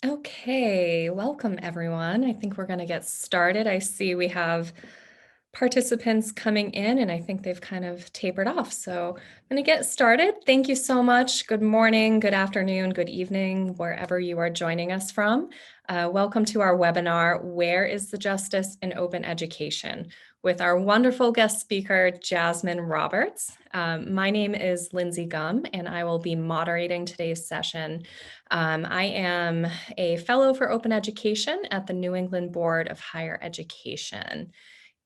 Okay, welcome everyone. I think we're going to get started. I see we have participants coming in and I think they've kind of tapered off. So I'm going to get started. Thank you so much. Good morning, good afternoon, good evening, wherever you are joining us from. Welcome to our webinar, Where is the Justice in Open Education? With our wonderful guest speaker, Jasmine Roberts. My name is Lindsay Gum, and I will be moderating today's session. I am a fellow for open education at the New England Board of Higher Education.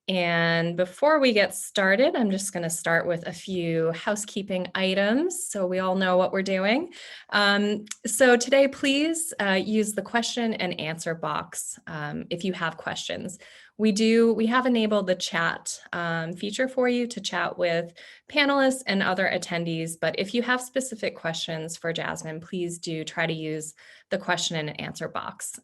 And before we get started, I'm just going to start with a few housekeeping items so we all know what we're doing. So today, please use the question and answer box if you have questions. We have enabled the chat feature for you to chat with panelists and other attendees, but if you have specific questions for Jasmine, please do try to use the question and answer box.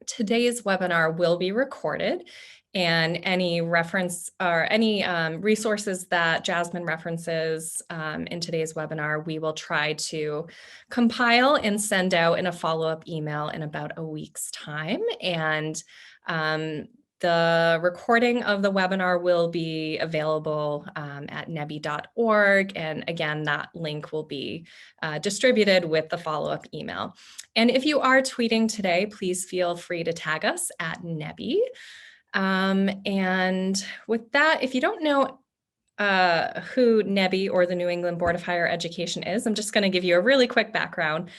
Today's webinar will be recorded, and any reference or any resources that Jasmine references in today's webinar, we will try to compile and send out in a follow-up email in about a week's time. And the recording of the webinar will be available at nebi.org. And again, that link will be distributed with the follow-up email. And if you are tweeting today, please feel free to tag us at Nebi. And with that, if you don't know who NEBI or the New England Board of Higher Education is, I'm just going to give you a really quick background.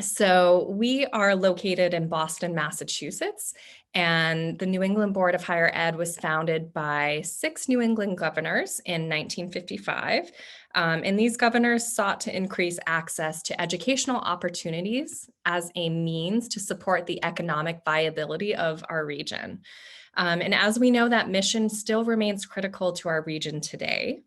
So we are located in Boston, Massachusetts, and the New England Board of Higher Ed was founded by 6 New England governors in 1955. And these governors sought to increase access to educational opportunities as a means to support the economic viability of our region. And as we know, that mission still remains critical to our region today.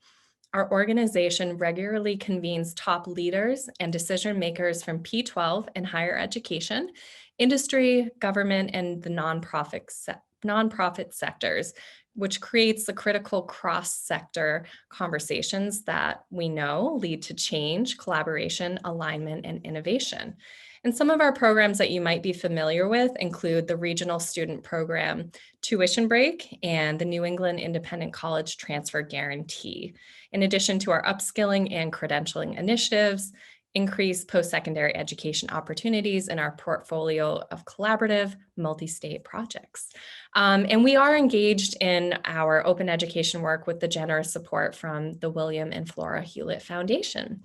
Our organization regularly convenes top leaders and decision makers from P-12 and higher education, industry, government, and the nonprofit sectors, which creates the critical cross-sector conversations that we know lead to change, collaboration, alignment, and innovation. And some of our programs that you might be familiar with include the Regional Student Program Tuition Break and the New England Independent College Transfer Guarantee. In addition to our upskilling and credentialing initiatives, increase post-secondary education opportunities in our portfolio of collaborative multi-state projects. And we are engaged in our open education work with the generous support from the William and Flora Hewlett Foundation.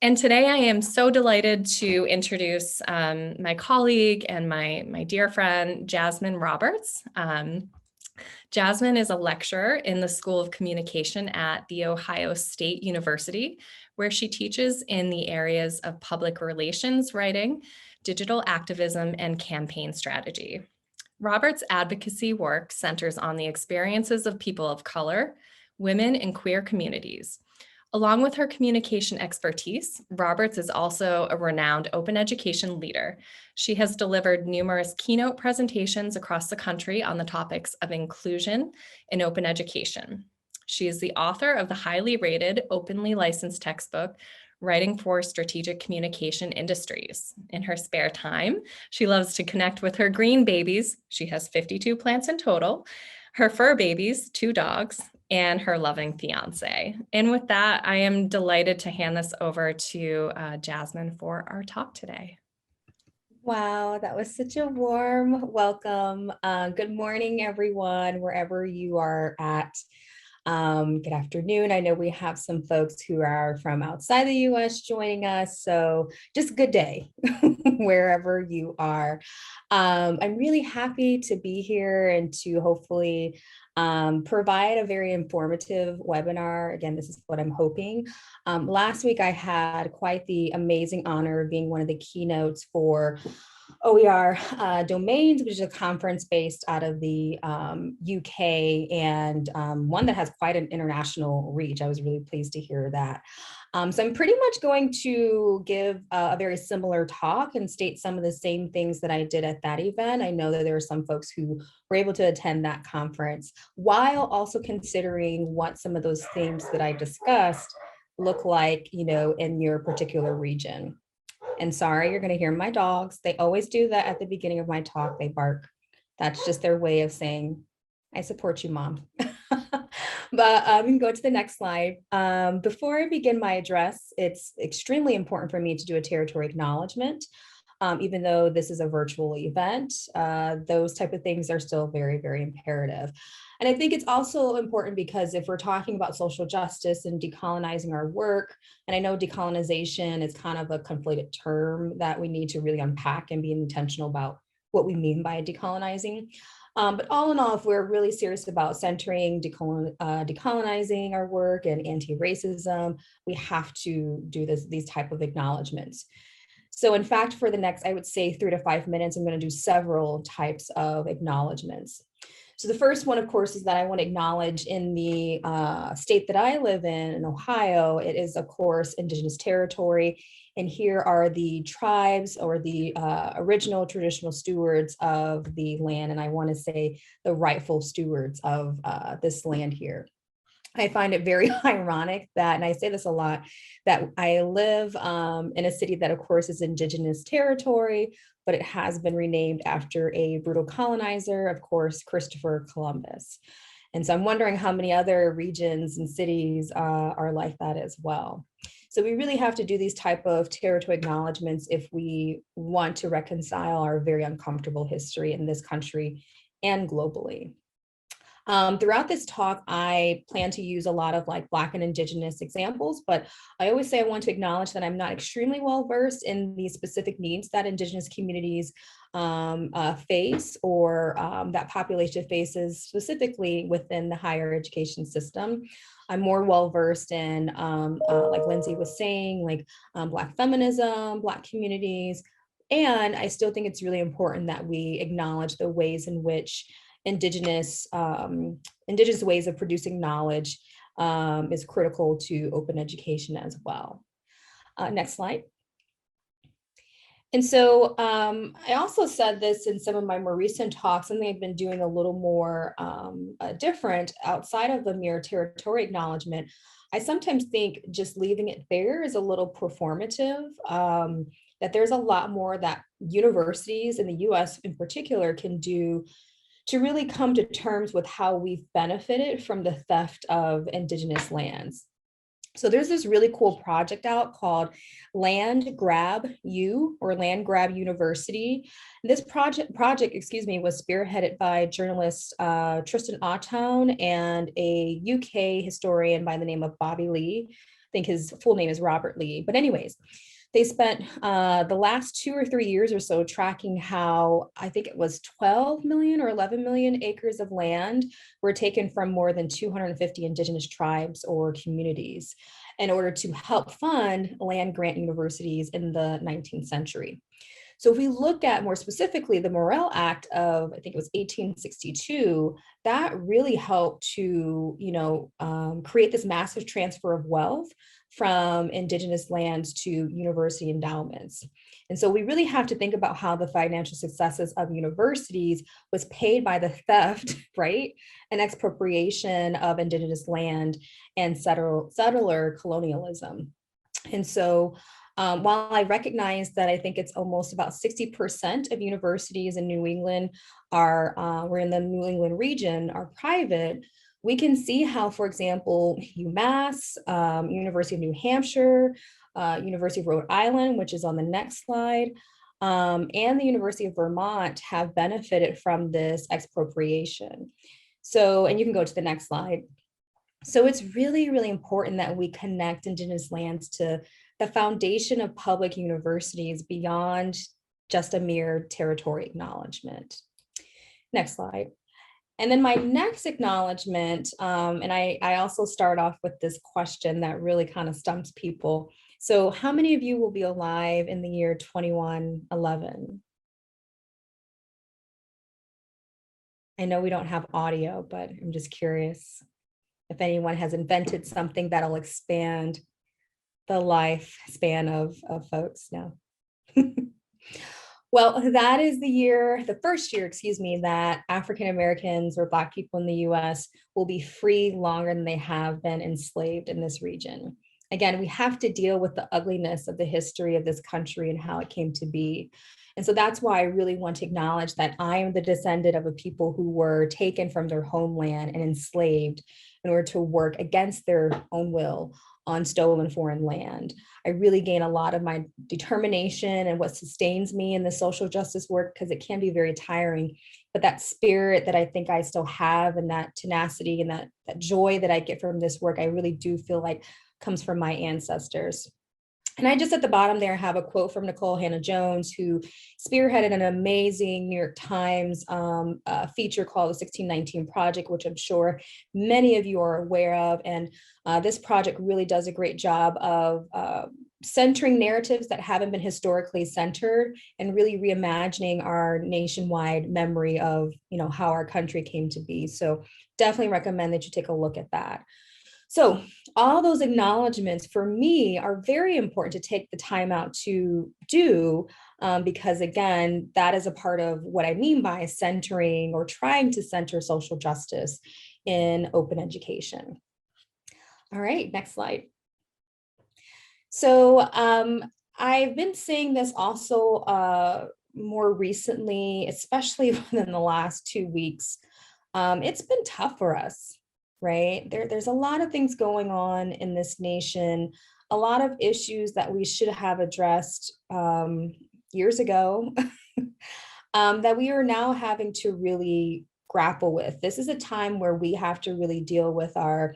And today I am so delighted to introduce my colleague and my dear friend, Jasmine Roberts. Jasmine is a lecturer in the School of Communication at The Ohio State University, where she teaches in the areas of public relations writing, digital activism, and campaign strategy. Roberts' advocacy work centers on the experiences of people of color, women, and queer communities. Along with her communication expertise, Roberts is also a renowned open education leader. She has delivered numerous keynote presentations across the country on the topics of inclusion in open education. She is the author of the highly rated, openly licensed textbook, Writing for Strategic Communication Industries. In her spare time, she loves to connect with her green babies. She has 52 plants in total, her fur babies, 2 dogs, and her loving fiance. And with that, I am delighted to hand this over to Jasmine for our talk today. Wow, that was such a warm welcome. Good morning, everyone, wherever you are at. Good afternoon. I know we have some folks who are from outside the US joining us, so just good day wherever you are. I'm really happy to be here and to hopefully provide a very informative webinar. Again, this is what I'm hoping. Last week, I had quite the amazing honor of being one of the keynotes for OER Domains, which is a conference based out of the UK and one that has quite an international reach. I was really pleased to hear that. So I'm pretty much going to give a very similar talk and state some of the same things that I did at that event. I know that there are some folks who were able to attend that conference, while also considering what some of those themes that I discussed look like, you know, in your particular region. And sorry, you're going to hear my dogs. They always do that at the beginning of my talk. They bark. That's just their way of saying, I support you, Mom. But we can go to the next slide. Before I begin my address, it's extremely important for me to do a territory acknowledgement. Even though this is a virtual event, those type of things are still very, very imperative. And I think it's also important because if we're talking about social justice and decolonizing our work, and I know decolonization is kind of a conflated term that we need to really unpack and be intentional about what we mean by decolonizing. But all in all, if we're really serious about centering, decolonizing our work and anti-racism, we have to do these type of acknowledgements. So in fact, for the next, I would say 3 to 5 minutes, I'm going to do several types of acknowledgements. So the first one, of course, is that I want to acknowledge in the state that I live in Ohio, it is, of course, Indigenous territory. And here are the tribes or the original traditional stewards of the land. And I want to say the rightful stewards of this land here. I find it very ironic that, and I say this a lot, that I live in a city that, of course, is Indigenous territory, but it has been renamed after a brutal colonizer, of course, Christopher Columbus. And so I'm wondering how many other regions and cities are like that as well. So we really have to do these type of territory acknowledgements if we want to reconcile our very uncomfortable history in this country and globally. Throughout this talk, I plan to use a lot of like Black and Indigenous examples, but I always say I want to acknowledge that I'm not extremely well versed in the specific needs that Indigenous communities face or that population faces specifically within the higher education system. I'm more well versed in, like Lindsay was saying, like Black feminism, Black communities, and I still think it's really important that we acknowledge the ways in which indigenous ways of producing knowledge is critical to open education as well. Next slide. And so I also said this in some of my more recent talks, something I've been doing a little more different outside of the mere territory acknowledgement. I sometimes think just leaving it there is a little performative, that there's a lot more that universities in the US in particular can do to really come to terms with how we've benefited from the theft of Indigenous lands. So there's this really cool project out called Land Grab U, or Land Grab University. This project, was spearheaded by journalist Tristan Ottown and a UK historian by the name of Bobby Lee. I think his full name is Robert Lee. But anyways, they spent the last 2 or 3 years or so tracking how I think it was 12 million or 11 million acres of land were taken from more than 250 Indigenous tribes or communities in order to help fund land grant universities in the 19th century. So if we look at more specifically the Morrill Act of, I think it was 1862, that really helped to, create this massive transfer of wealth from Indigenous lands to university endowments. And so we really have to think about how the financial successes of universities was paid by the theft, right, and expropriation of Indigenous land and settler colonialism. And so while I recognize that I think it's almost about 60% of universities in New England we're in the New England region, are private, we can see how, for example, UMass, University of New Hampshire, University of Rhode Island, which is on the next slide, and the University of Vermont have benefited from this expropriation. So, and you can go to the next slide. So it's really, really important that we connect Indigenous lands to the foundation of public universities beyond just a mere territory acknowledgement. Next slide. And then my next acknowledgement, and I also start off with this question that really kind of stumps people. So how many of you will be alive in the year 2111? I know we don't have audio, but I'm just curious if anyone has invented something that'll expand the lifespan of folks now. Well, that is the first year, that African Americans or Black people in the US will be free longer than they have been enslaved in this region. again, we have to deal with the ugliness of the history of this country and how it came to be. And so that's why I really want to acknowledge that I am the descendant of a people who were taken from their homeland and enslaved in order to work against their own will on stolen foreign land. I really gain a lot of my determination and what sustains me in the social justice work, because it can be very tiring. But that spirit that I think I still have, and that tenacity and that joy that I get from this work, I really do feel like comes from my ancestors. And I just at the bottom there have a quote from Nicole Hannah-Jones, who spearheaded an amazing New York Times feature called the 1619 Project, which I'm sure many of you are aware of. And this project really does a great job of centering narratives that haven't been historically centered, and really reimagining our nationwide memory of, how our country came to be. So definitely recommend that you take a look at that. So all those acknowledgements for me are very important to take the time out to do, because again, that is a part of what I mean by centering or trying to center social justice in open education. All right, next slide. So I've been seeing this also more recently, especially within the last 2 weeks. It's been tough for us, right? There's a lot of things going on in this nation, a lot of issues that we should have addressed years ago that we are now having to really grapple with. This is a time where we have to really deal with our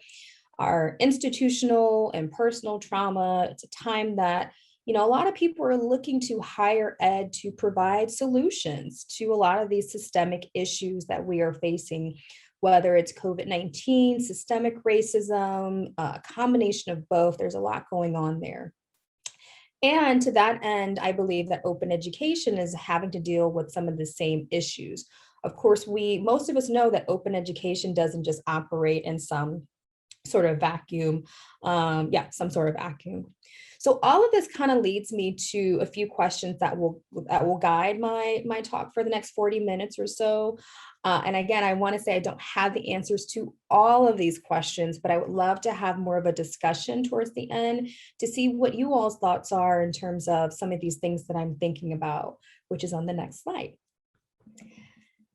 institutional and personal trauma. It's a time that, a lot of people are looking to higher ed to provide solutions to a lot of these systemic issues that we are facing, whether it's COVID-19, systemic racism, a combination of both. There's a lot going on there. And to that end, I believe that open education is having to deal with some of the same issues. Of course, most of us know that open education doesn't just operate in some sort of vacuum. Some sort of vacuum. So all of this kind of leads me to a few questions that will guide my talk for the next 40 minutes or so. And again, I want to say I don't have the answers to all of these questions, but I would love to have more of a discussion towards the end to see what you all's thoughts are in terms of some of these things that I'm thinking about, which is on the next slide.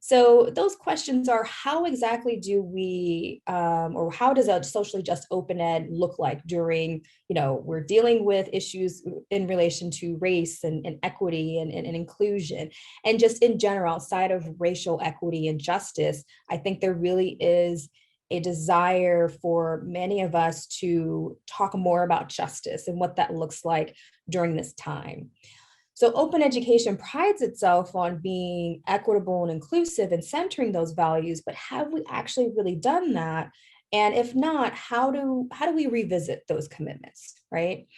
So those questions are, how exactly do we, or how does a socially just open ed look like during, we're dealing with issues in relation to race and equity and inclusion, and just in general, outside of racial equity and justice. I think there really is a desire for many of us to talk more about justice and what that looks like during this time. So open education prides itself on being equitable and inclusive and centering those values, but have we actually really done that? And if not, how do we revisit those commitments, right?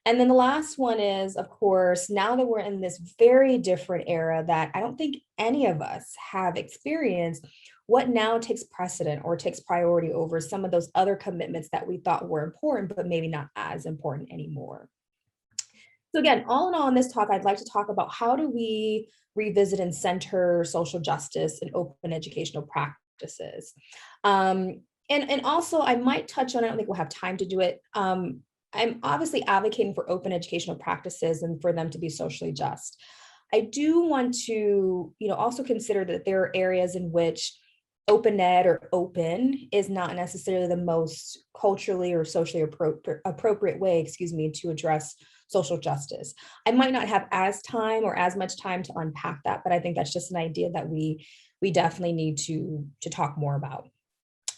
And then the last one is, of course, now that we're in this very different era that I don't think any of us have experienced, what now takes precedent or takes priority over some of those other commitments that we thought were important, but maybe not as important anymore? So again, all in all in this talk, I'd like to talk about how do we revisit and center social justice and open educational practices. And also I might touch on, I don't think we'll have time to do it. I'm obviously advocating for open educational practices and for them to be socially just. I do want to, also consider that there are areas in which open ed or open is not necessarily the most culturally or socially appropriate way, to address social justice. I might not have as much time to unpack that, but I think that's just an idea that we definitely need to talk more about.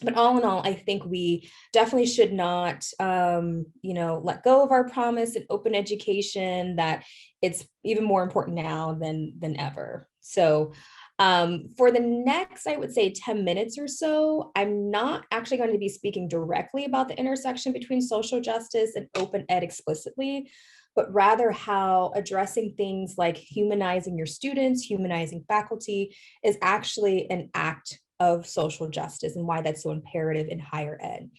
But all in all, I think we definitely should not, let go of our promise in open education, that it's even more important now than ever. So for the next, I would say 10 minutes or so, I'm not actually going to be speaking directly about the intersection between social justice and open ed explicitly, but rather how addressing things like humanizing your students, humanizing faculty is actually an act of social justice, and why that's so imperative in higher ed.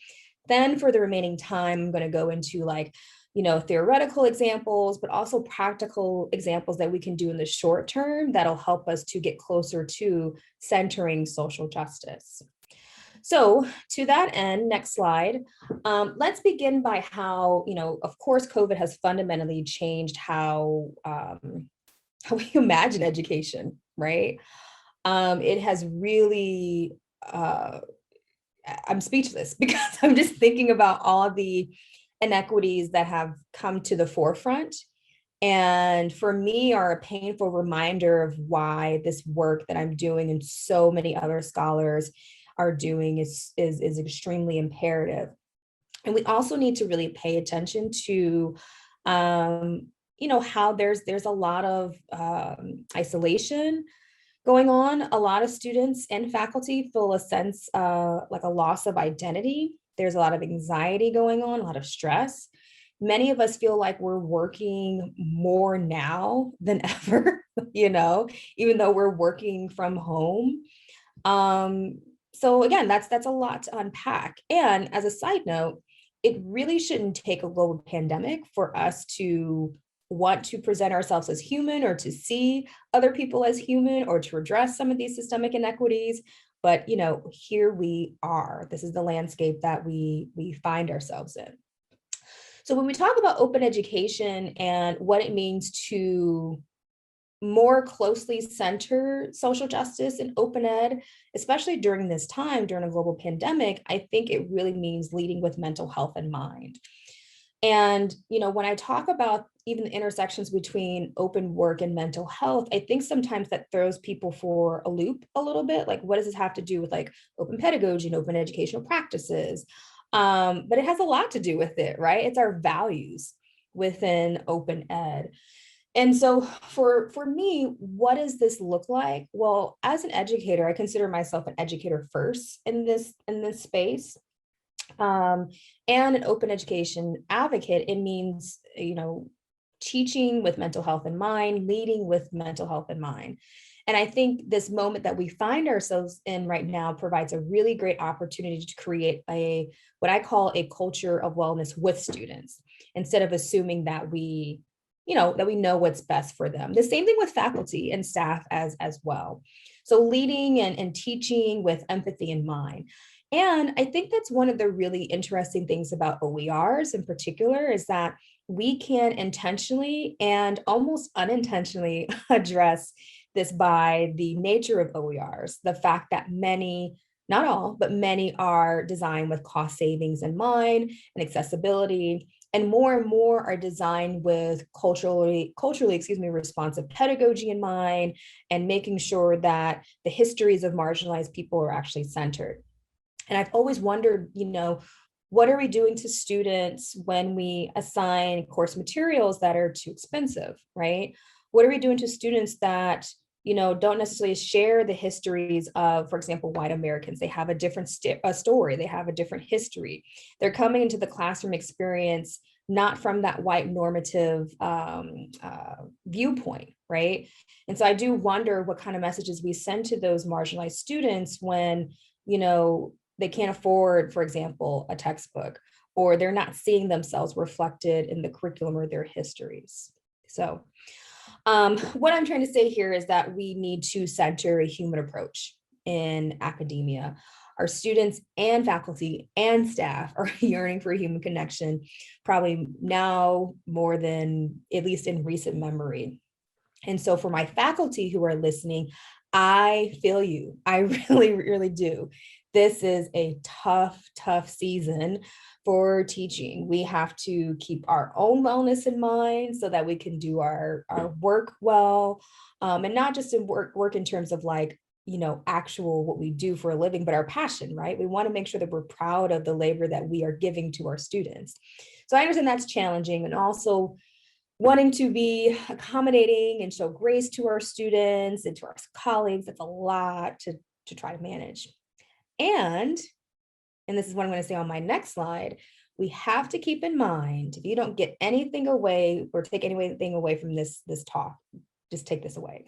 Then for the remaining time, I'm going to go into theoretical examples, but also practical examples that we can do in the short term that'll help us to get closer to centering social justice. So to that end, next slide, let's begin by how, of course, COVID has fundamentally changed how we imagine education, right? It has really, I'm speechless because I'm just thinking about all the inequities that have come to the forefront. And for me, are a painful reminder of why this work that I'm doing and so many other scholars are doing is extremely imperative. And we also need to really pay attention to how there's a lot of isolation going on. A lot of students and faculty feel a sense like a loss of identity. There's a lot of anxiety going on, a lot of stress. Many of us feel like we're working more now than ever, even though we're working from home. Um, so again, that's a lot to unpack. And as a side note, it really shouldn't take a global pandemic for us to want to present ourselves as human or to see other people as human or to address some of these systemic inequities. But here we are. This is the landscape that we find ourselves in. So when we talk about open education and what it means to more closely center social justice and open ed, especially during this time, during a global pandemic, I think it really means leading with mental health in mind. And, when I talk about even the intersections between open work and mental health, I think sometimes that throws people for a loop a little bit. Like, what does this have to do with like open pedagogy and open educational practices? But it has a lot to do with it, right? It's our values within open ed. And so for me, what does this look like? Well, as an educator, I consider myself an educator first in this space. And an open education advocate. It means, teaching with mental health in mind, leading with mental health in mind. And I think this moment that we find ourselves in right now provides a really great opportunity to create what I call a culture of wellness with students, instead of assuming that we know what's best for them. The same thing with faculty and staff as well. So leading and teaching with empathy in mind. And I think that's one of the really interesting things about OERs in particular is that we can intentionally and almost unintentionally address this by the nature of OERs, the fact that many, not all, but many are designed with cost savings in mind and accessibility, and more are designed with culturally, responsive pedagogy in mind, and making sure that the histories of marginalized people are actually centered. And I've always wondered, what are we doing to students when we assign course materials that are too expensive, right? What are we doing to students that, don't necessarily share the histories of, for example, white Americans? They have a different story, they have a different history. They're coming into the classroom experience not from that white normative viewpoint, right? And so I do wonder what kind of messages we send to those marginalized students when, they can't afford, for example, a textbook, or they're not seeing themselves reflected in the curriculum or their histories. So what I'm trying to say here is that we need to center a human approach in academia. Our students and faculty and staff are yearning for a human connection, probably now more than at least in recent memory. And so for my faculty who are listening, I feel you. I really, really do. This is a tough season for teaching. We have to keep our own wellness in mind so that we can do our work well, and not just in work in terms of like, actual what we do for a living, but our passion, right? We want to make sure that we're proud of the labor that we are giving to our students. So I understand that's challenging, and also wanting to be accommodating and show grace to our students and to our colleagues. That's a lot to try to manage. And this is what I'm going to say on my next slide, we have to keep in mind, if you don't get anything away or take anything away from this talk, just take this away.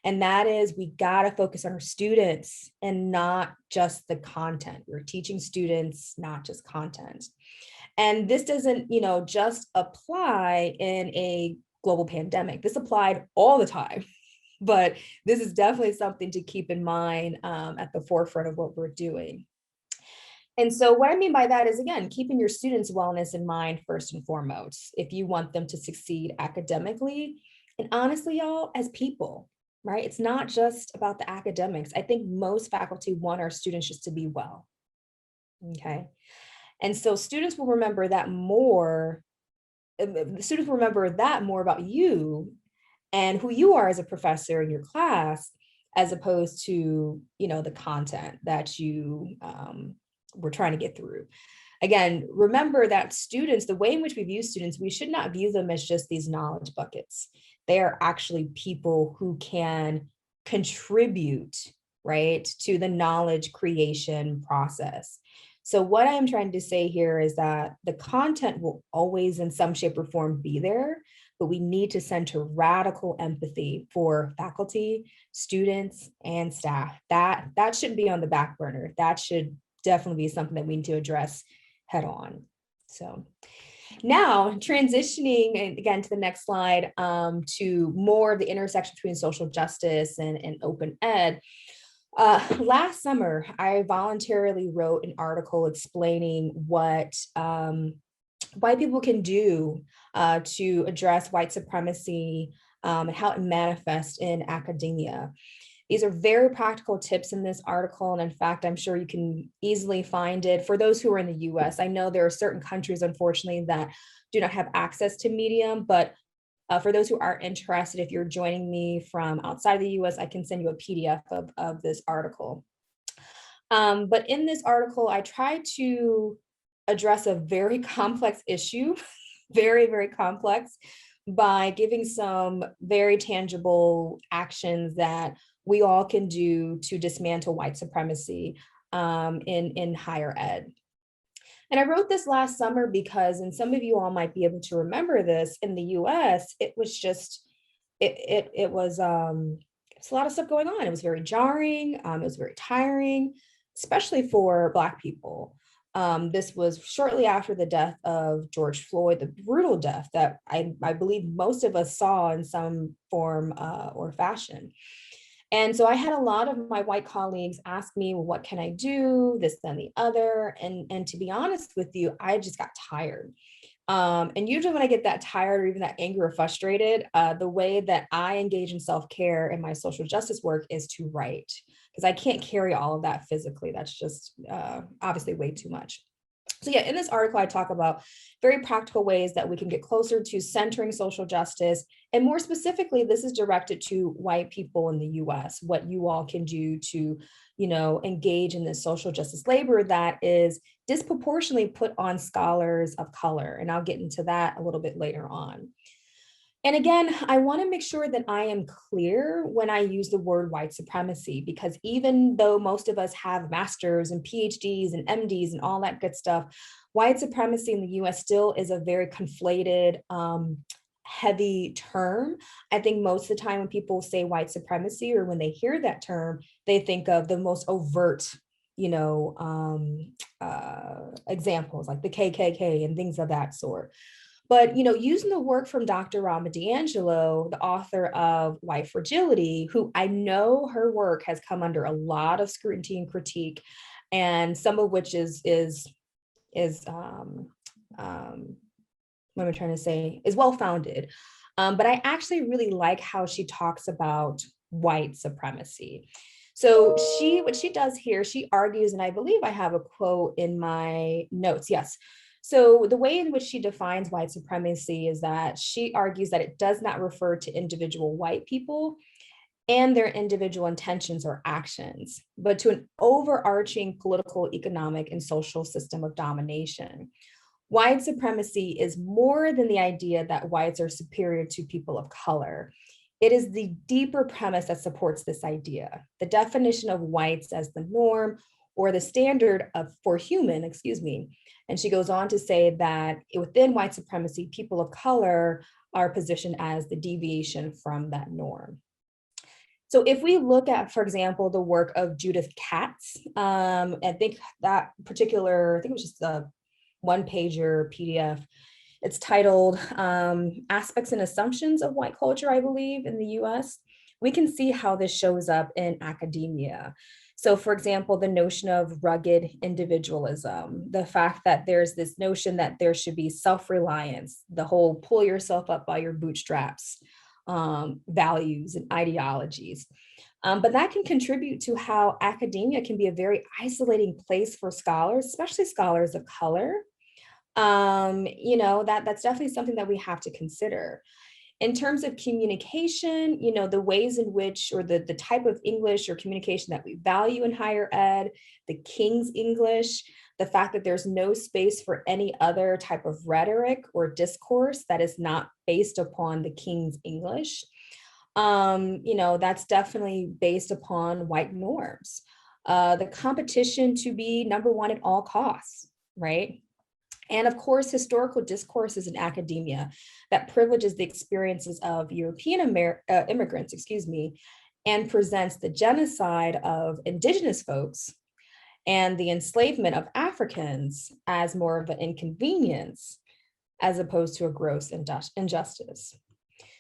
And that is, we got to focus on our students and not just the content. We're teaching students, not just content. And this doesn't, just apply in a global pandemic. This applied all the time. But this is definitely something to keep in mind at the forefront of what we're doing. And so what I mean by that is, again, keeping your students' wellness in mind first and foremost, if you want them to succeed academically, and honestly, y'all, as people, right? It's not just about the academics. I think most faculty want our students just to be well, okay? And so students will remember that more, students will remember that more about you and who you are as a professor in your class, as opposed to, the content that you were trying to get through. Again, remember that students, the way in which we view students, we should not view them as just these knowledge buckets. They are actually people who can contribute, right, to the knowledge creation process. So what I am trying to say here is that the content will always in some shape or form be there, but we need to center radical empathy for faculty, students, and staff. That shouldn't be on the back burner. That should definitely be something that we need to address head on. So now transitioning again to the next slide, to more of the intersection between social justice and open ed. Last summer, I voluntarily wrote an article explaining what white people can do to address white supremacy and how it manifests in academia. These are very practical tips in this article. And in fact, I'm sure you can easily find it for those who are in the US. I know there are certain countries, unfortunately, that do not have access to Medium, but for those who are interested, if you're joining me from outside of the US, I can send you a PDF of this article. But in this article, I try to address a very complex issue, very, very complex, by giving some very tangible actions that we all can do to dismantle white supremacy in higher ed. And I wrote this last summer because, and some of you all might be able to remember this, in the US, it was just, it was it's a lot of stuff going on. It was very jarring, it was very tiring, especially for Black people. This was shortly after the death of George Floyd, the brutal death that I believe most of us saw in some form or fashion. And so I had a lot of my white colleagues ask me, well, what can I do? This, then the other. And to be honest with you, I just got tired. And usually when I get that tired or even that angry or frustrated, the way that I engage in self-care in my social justice work is to write, because I can't carry all of that physically. That's just obviously way too much. So yeah, in this article, I talk about very practical ways that we can get closer to centering social justice. And more specifically, this is directed to white people in the US, what you all can do to, engage in this social justice labor that is disproportionately put on scholars of color. And I'll get into that a little bit later on. And again, I want to make sure that I am clear when I use the word white supremacy, because even though most of us have masters and PhDs and MDs and all that good stuff, white supremacy in the US still is a very conflated, heavy term. I think most of the time when people say white supremacy, or when they hear that term, they think of the most overt, examples like the KKK and things of that sort. But, using the work from Dr. Rama D'Angelo, the author of White Fragility, who I know her work has come under a lot of scrutiny and critique, and some of which is what am I trying to say, is well-founded. But I actually really like how she talks about white supremacy. So what she does here, she argues, and I believe I have a quote in my notes, yes. So the way in which she defines white supremacy is that she argues that it does not refer to individual white people and their individual intentions or actions, but to an overarching political, economic, and social system of domination. White supremacy is more than the idea that whites are superior to people of color. It is the deeper premise that supports this idea. The definition of whites as the norm, or the standard for human, And she goes on to say that within white supremacy, people of color are positioned as the deviation from that norm. So if we look at, for example, the work of Judith Katz, I think that particular, I think it was just a one-pager PDF. It's titled Aspects and Assumptions of White Culture, I believe, in the US. We can see how this shows up in academia. So for example, the notion of rugged individualism, the fact that there's this notion that there should be self-reliance, the whole pull yourself up by your bootstraps, values and ideologies. But that can contribute to how academia can be a very isolating place for scholars, especially scholars of color. That's definitely something that we have to consider. In terms of communication, the ways in which, or the type of English or communication that we value in higher ed, the King's English, the fact that there's no space for any other type of rhetoric or discourse that is not based upon the King's English. That's definitely based upon white norms. The competition to be number one at all costs, right? And of course, historical discourses in academia that privileges the experiences of European immigrants, and presents the genocide of indigenous folks and the enslavement of Africans as more of an inconvenience as opposed to a gross injustice.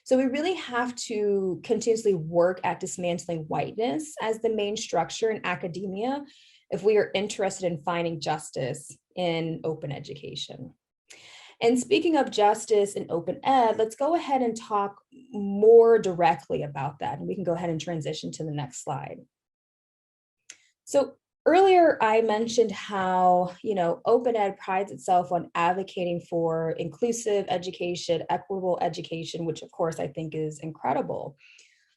So we really have to continuously work at dismantling whiteness as the main structure in academia if we are interested in finding justice in open education. And speaking of justice in open ed, let's go ahead and talk more directly about that. And we can go ahead and transition to the next slide. So earlier I mentioned how, open ed prides itself on advocating for inclusive education, equitable education, which of course I think is incredible.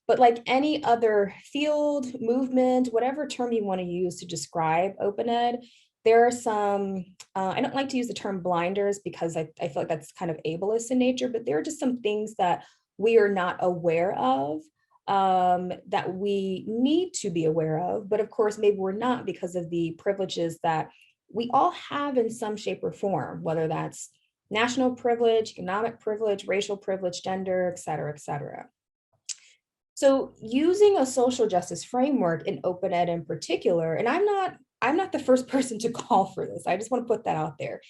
But like any other field, movement, whatever term you want to use to describe open ed, there are some, I don't like to use the term blinders because I feel like that's kind of ableist in nature, but there are just some things that we are not aware of that we need to be aware of. But of course, maybe we're not because of the privileges that we all have in some shape or form, whether that's national privilege, economic privilege, racial privilege, gender, et cetera, et cetera. So using a social justice framework in open ed in particular, and I'm not the first person to call for this. I just want to put that out there.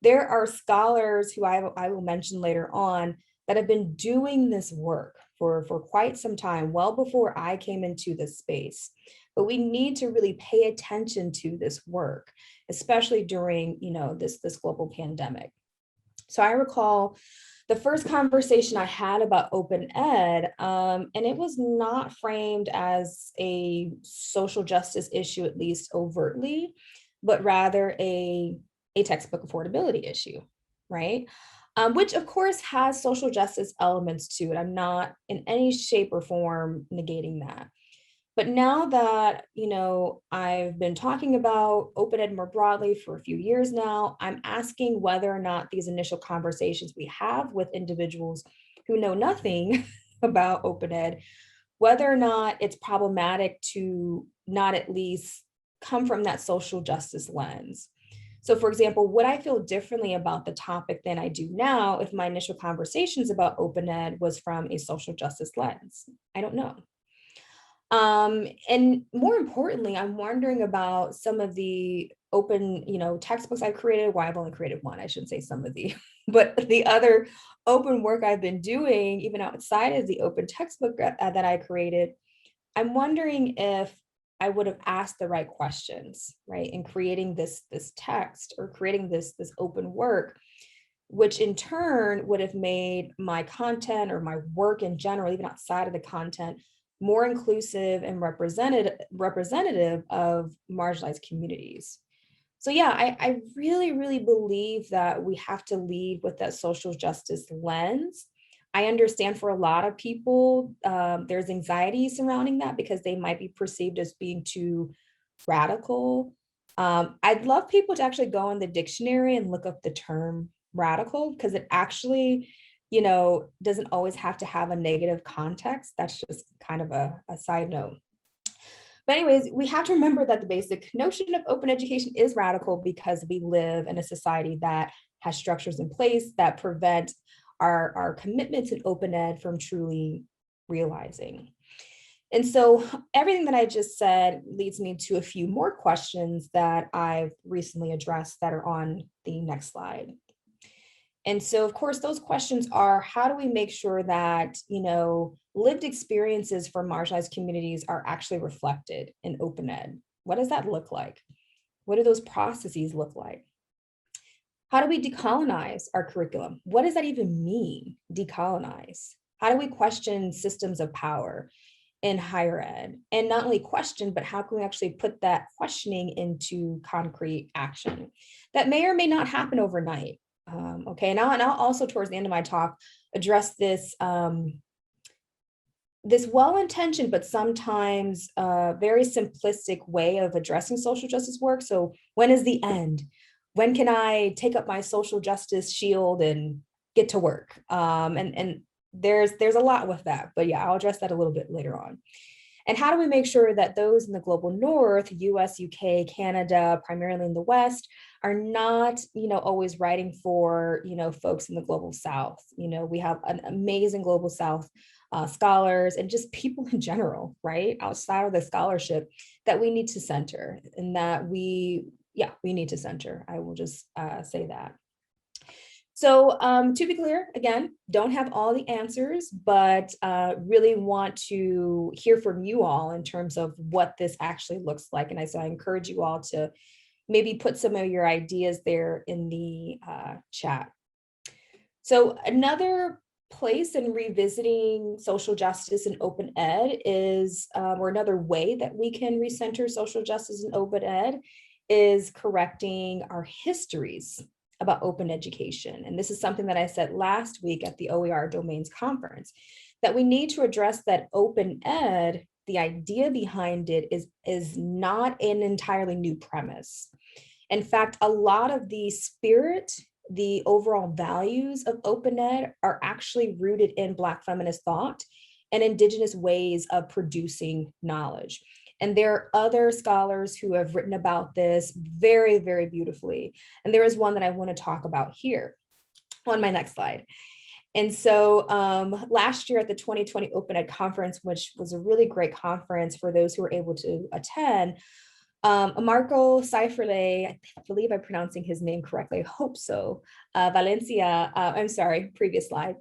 There are scholars who I will mention later on that have been doing this work for quite some time, well before I came into this space. But we need to really pay attention to this work, especially during, this global pandemic. So I recall the first conversation I had about open ed, and it was not framed as a social justice issue, at least overtly, but rather a textbook affordability issue, right? Which of course has social justice elements to it. I'm not in any shape or form negating that. But now that, I've been talking about open ed more broadly for a few years now, I'm asking whether or not these initial conversations we have with individuals who know nothing about open ed, whether or not it's problematic to not at least come from that social justice lens. So for example, would I feel differently about the topic than I do now if my initial conversations about open ed was from a social justice lens? I don't know. And more importantly, I'm wondering about some of the open, textbooks I've created. Well, I've only created one, I shouldn't say some of the, but the other open work I've been doing, even outside of the open textbook that I created. I'm wondering if I would have asked the right questions, right? In creating this text or creating this open work, which in turn would have made my content or my work in general, even outside of the content, more inclusive and representative of marginalized communities. So yeah, I really, really believe that we have to lead with that social justice lens. I understand for a lot of people, there's anxiety surrounding that because they might be perceived as being too radical. I'd love people to actually go in the dictionary and look up the term radical because it actually doesn't always have to have a negative context. That's just kind of a side note. But anyways, we have to remember that the basic notion of open education is radical because we live in a society that has structures in place that prevent our commitments in open ed from truly realizing. And so everything that I just said leads me to a few more questions that I've recently addressed that are on the next slide. And so, of course, those questions are, how do we make sure that, lived experiences for marginalized communities are actually reflected in open ed? What does that look like? What do those processes look like? How do we decolonize our curriculum? What does that even mean, decolonize? How do we question systems of power in higher ed? And not only question, but how can we actually put that questioning into concrete action that may or may not happen overnight? Okay, and I'll also towards the end of my talk address this this well-intentioned but sometimes very simplistic way of addressing social justice work. So when is the end? When can I take up my social justice shield and get to work? And there's a lot with that, but yeah, I'll address that a little bit later on. And how do we make sure that those in the global north, US, UK, Canada, primarily in the West, are not, always writing for, folks in the global south? We have an amazing global south scholars and just people in general, right? Outside of the scholarship that we need to center and that we need to center. I will just say that. So to be clear, again, don't have all the answers, but really want to hear from you all in terms of what this actually looks like. And I encourage you all to maybe put some of your ideas there in the chat. So another place in revisiting social justice and open ed is, or another way that we can recenter social justice and open ed is correcting our histories about open education. And this is something that I said last week at the OER Domains Conference, that we need to address that open ed, the idea behind it is not an entirely new premise. In fact, a lot of the spirit, the overall values of open ed are actually rooted in Black feminist thought and Indigenous ways of producing knowledge. And there are other scholars who have written about this very, very beautifully. And there is one that I want to talk about here on my next slide. And so last year at the 2020 Open Ed Conference, which was a really great conference for those who were able to attend, Marco Seiferle, I believe I'm pronouncing his name correctly, I hope so, Valencia, I'm sorry, previous slide.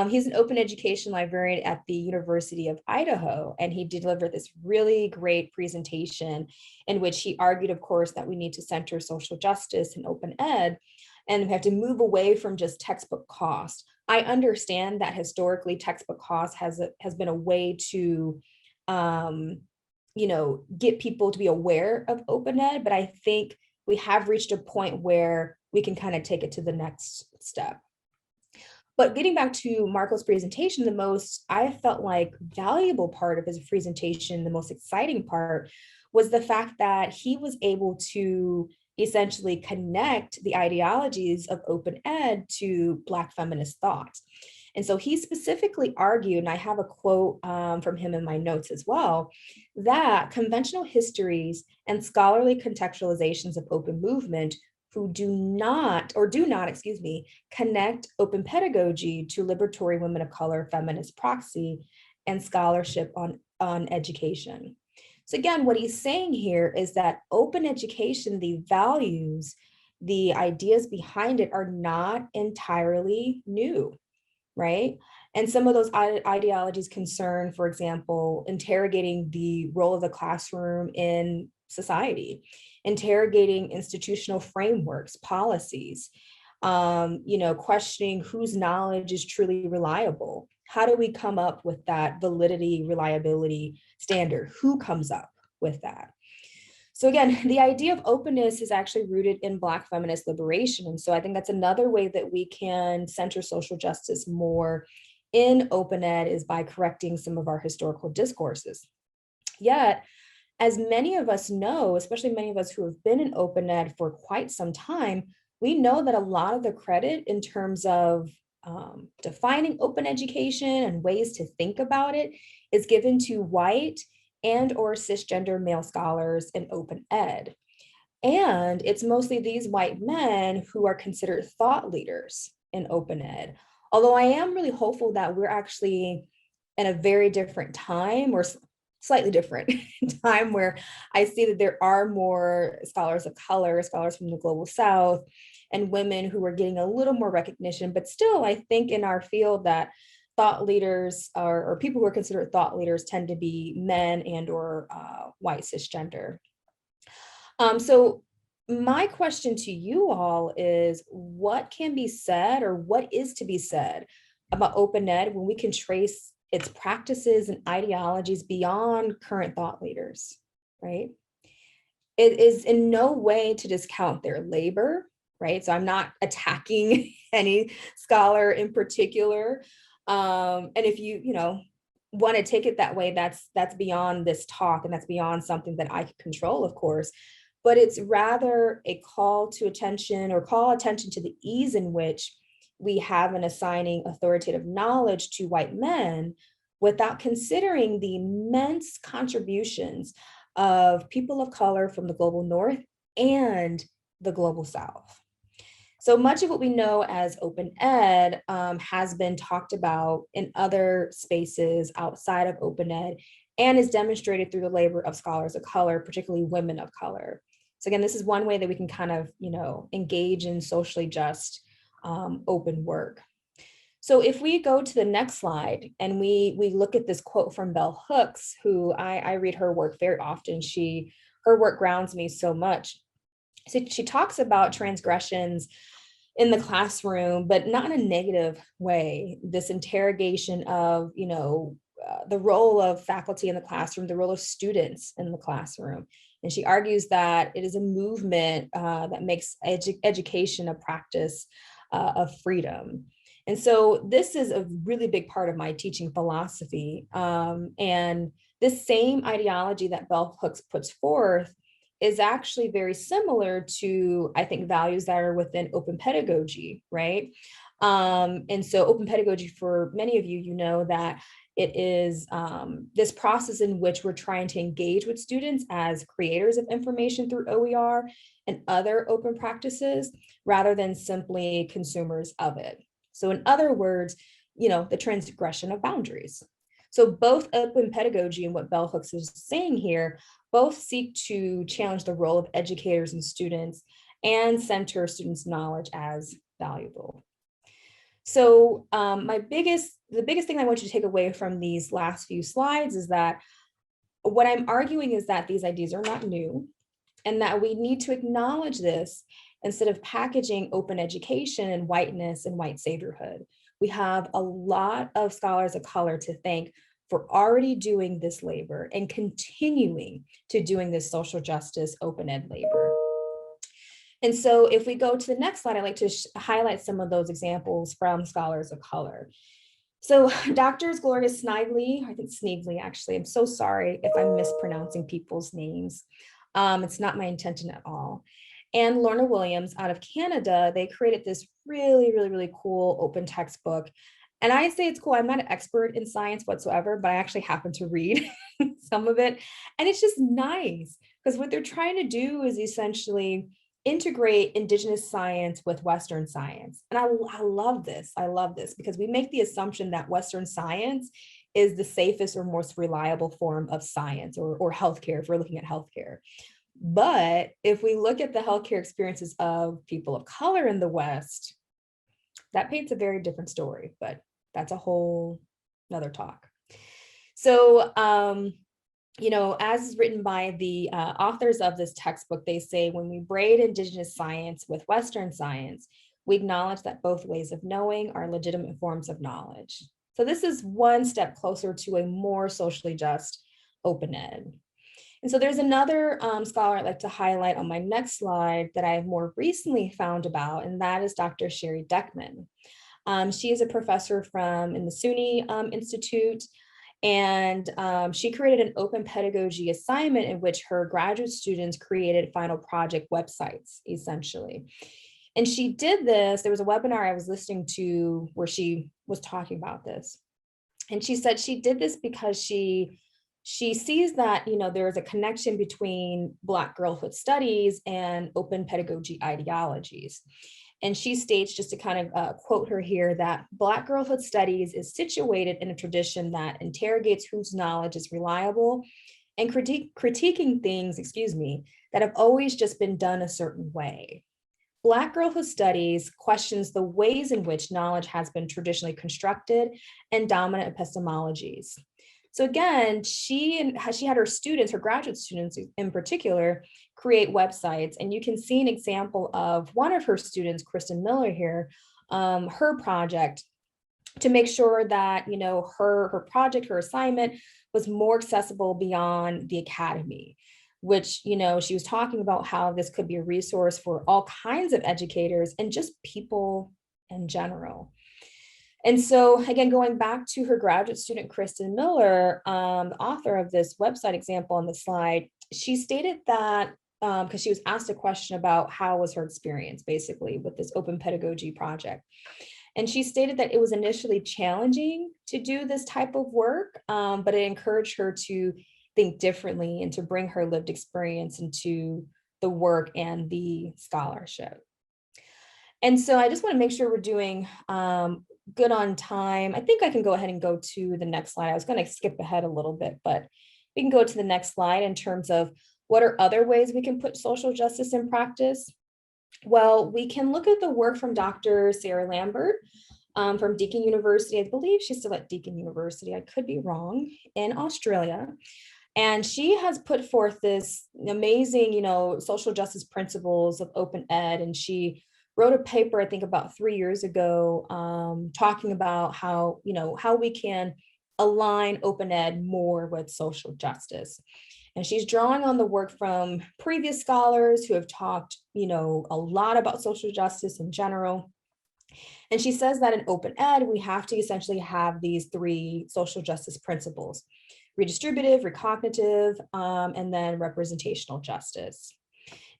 He's an open education librarian at the University of Idaho, and he delivered this really great presentation in which he argued, of course, that we need to center social justice and open ed, and we have to move away from just textbook cost. I understand that historically textbook cost has been a way to get people to be aware of open ed, but I think we have reached a point where we can kind of take it to the next step. But getting back to Marco's presentation, the most I felt like valuable part of his presentation, the most exciting part, was the fact that he was able to essentially connect the ideologies of open ed to Black feminist thought. And so he specifically argued, and I have a quote from him in my notes as well, that conventional histories and scholarly contextualizations of open movement who do not, connect open pedagogy to liberatory women of color, feminist proxy, and scholarship on education. So again, what he's saying here is that open education, the values, the ideas behind it are not entirely new, right? And some of those ideologies concern, for example, interrogating the role of the classroom in society, interrogating institutional frameworks, policies, questioning whose knowledge is truly reliable. How do we come up with that validity, reliability standard? Who comes up with that? So again, the idea of openness is actually rooted in Black feminist liberation. And so I think that's another way that we can center social justice more in open ed is by correcting some of our historical discourses. Yet, as many of us know, especially many of us who have been in open ed for quite some time, we know that a lot of the credit in terms of defining open education and ways to think about it is given to white and or cisgender male scholars in open ed. And it's mostly these white men who are considered thought leaders in open ed. Although I am really hopeful that we're actually in a very different time, or slightly different time, where I see that there are more scholars of color, scholars from the global South, and women who are getting a little more recognition. But still, I think in our field that thought leaders or people who are considered thought leaders tend to be men and or white cisgender. So my question to you all is, what can be said or what is to be said about open ed when we can trace its practices and ideologies beyond current thought leaders, right? It is in no way to discount their labor, right? So I'm not attacking any scholar in particular. And if you want to take it that way, that's beyond this talk, and that's beyond something that I can control, of course. But it's rather a call to attention, or call attention to the ease in which we have in assigning authoritative knowledge to white men without considering the immense contributions of people of color from the global north and the global south. So much of what we know as open ed has been talked about in other spaces outside of open ed, and is demonstrated through the labor of scholars of color, particularly women of color. So again, this is one way that we can kind of, engage in socially just open work. So if we go to the next slide and we look at this quote from Bell Hooks, who I read her work very often. Her work grounds me so much. So she talks about transgressions in the classroom, but not in a negative way. This interrogation of, the role of faculty in the classroom, the role of students in the classroom. And she argues that it is a movement that makes education a practice of freedom. And so this is a really big part of my teaching philosophy. And this same ideology that Bell Hooks puts forth is actually very similar to, I think, values that are within open pedagogy, right? And so open pedagogy, for many of you, you know that it is this process in which we're trying to engage with students as creators of information through OER and other open practices, rather than simply consumers of it. So in other words, the transgression of boundaries. So both open pedagogy and what Bell Hooks is saying here both seek to challenge the role of educators and students and center students' knowledge as valuable. So the biggest thing I want you to take away from these last few slides is that what I'm arguing is that these ideas are not new, and that we need to acknowledge this instead of packaging open education and whiteness and white saviorhood. We have a lot of scholars of color to thank for already doing this labor and continuing to doing this social justice open ed labor. And so if we go to the next slide, I'd like to highlight some of those examples from scholars of color. So Doctors Gloria Snively, I think Snively actually, I'm so sorry if I'm mispronouncing people's names. It's not my intention at all. And Lorna Williams out of Canada, they created this really, really, really cool open textbook. And I say it's cool. I'm not an expert in science whatsoever, but I actually happen to read some of it. And it's just nice because what they're trying to do is essentially integrate Indigenous science with Western science. And I love this. I love this because we make the assumption that Western science is the safest or most reliable form of science or healthcare, if we're looking at healthcare. But if we look at the healthcare experiences of people of color in the West, that paints a very different story, but that's a whole another talk. So, as written by the authors of this textbook, they say, when we braid Indigenous science with Western science, we acknowledge that both ways of knowing are legitimate forms of knowledge. So this is one step closer to a more socially just open ed. And so there's another scholar I'd like to highlight on my next slide that I've more recently found about, and that is Dr. Sherry Deckman. She is a professor in the SUNY Institute, and she created an open pedagogy assignment in which her graduate students created final project websites, essentially. And she did this, there was a webinar I was listening to where she was talking about this. And she said she did this because she sees that, there is a connection between Black girlhood studies and open pedagogy ideologies. And she states, just to kind of quote her here, that Black girlhood studies is situated in a tradition that interrogates whose knowledge is reliable and critiquing things, that have always just been done a certain way. Black girlhood studies questions the ways in which knowledge has been traditionally constructed and dominant epistemologies. So again, she had her students, her graduate students in particular, create websites. And you can see an example of one of her students, Kristen Miller here, her project to make sure that, you know, her project, her assignment was more accessible beyond the academy, which, you know, she was talking about how this could be a resource for all kinds of educators and just people in general. And so again, going back to her graduate student, Kristen Miller, the author of this website example on the slide, she stated that because she was asked a question about how was her experience basically with this open pedagogy project. And she stated that it was initially challenging to do this type of work, but it encouraged her to think differently and to bring her lived experience into the work and the scholarship. And so I just want to make sure we're doing good on time. I think I can go ahead and go to the next slide. I was going to skip ahead a little bit, but we can go to the next slide in terms of what are other ways we can put social justice in practice. Well, we can look at the work from Dr. Sarah Lambert from Deakin University. I believe she's still at Deakin University. I could be wrong, in Australia. And she has put forth this amazing, you know, social justice principles of open ed. And she wrote a paper, I think about 3 years ago, talking about how, you know, how we can align open ed more with social justice. And she's drawing on the work from previous scholars who have talked, you know, a lot about social justice in general. And she says that in open ed, we have to essentially have these 3 social justice principles: redistributive, recognitive, and then representational justice.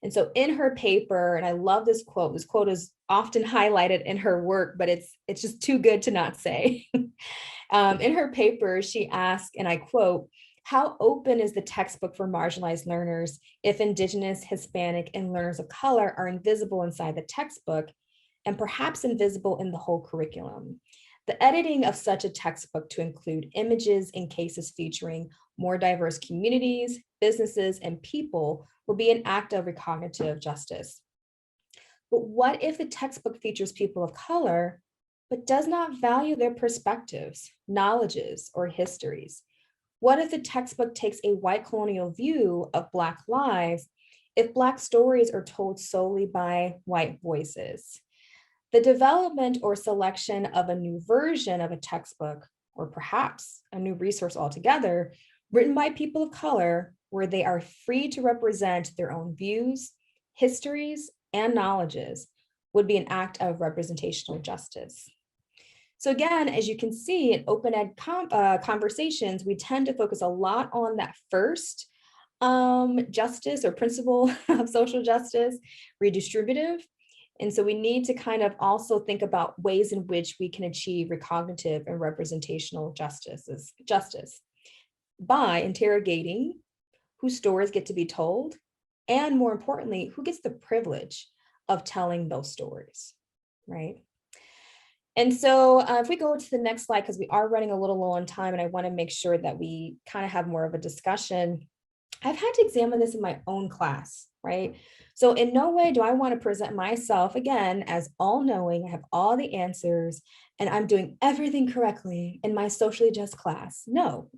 And so in her paper, and I love this quote is often highlighted in her work, but it's just too good to not say. In her paper, she asked, and I quote, "How open is the textbook for marginalized learners if Indigenous, Hispanic, and learners of color are invisible inside the textbook and perhaps invisible in the whole curriculum? The editing of such a textbook to include images in cases featuring more diverse communities, businesses, and people will be an act of recognitive justice. But what if the textbook features people of color, but does not value their perspectives, knowledges, or histories? What if the textbook takes a white colonial view of Black lives if Black stories are told solely by white voices? The development or selection of a new version of a textbook, or perhaps a new resource altogether, written by people of color, where they are free to represent their own views, histories, and knowledges, would be an act of representational justice." So again, as you can see in open ed conversations, we tend to focus a lot on that first justice or principle of social justice, redistributive. And so we need to kind of also think about ways in which we can achieve recognitive and representational justice by interrogating whose stories get to be told, and more importantly, who gets the privilege of telling those stories, right? And so if we go to the next slide, because we are running a little low on time and I want to make sure that we kind of have more of a discussion. I've had to examine this in my own class, right? So in no way do I want to present myself again as all knowing, I have all the answers, and I'm doing everything correctly in my socially just class. No,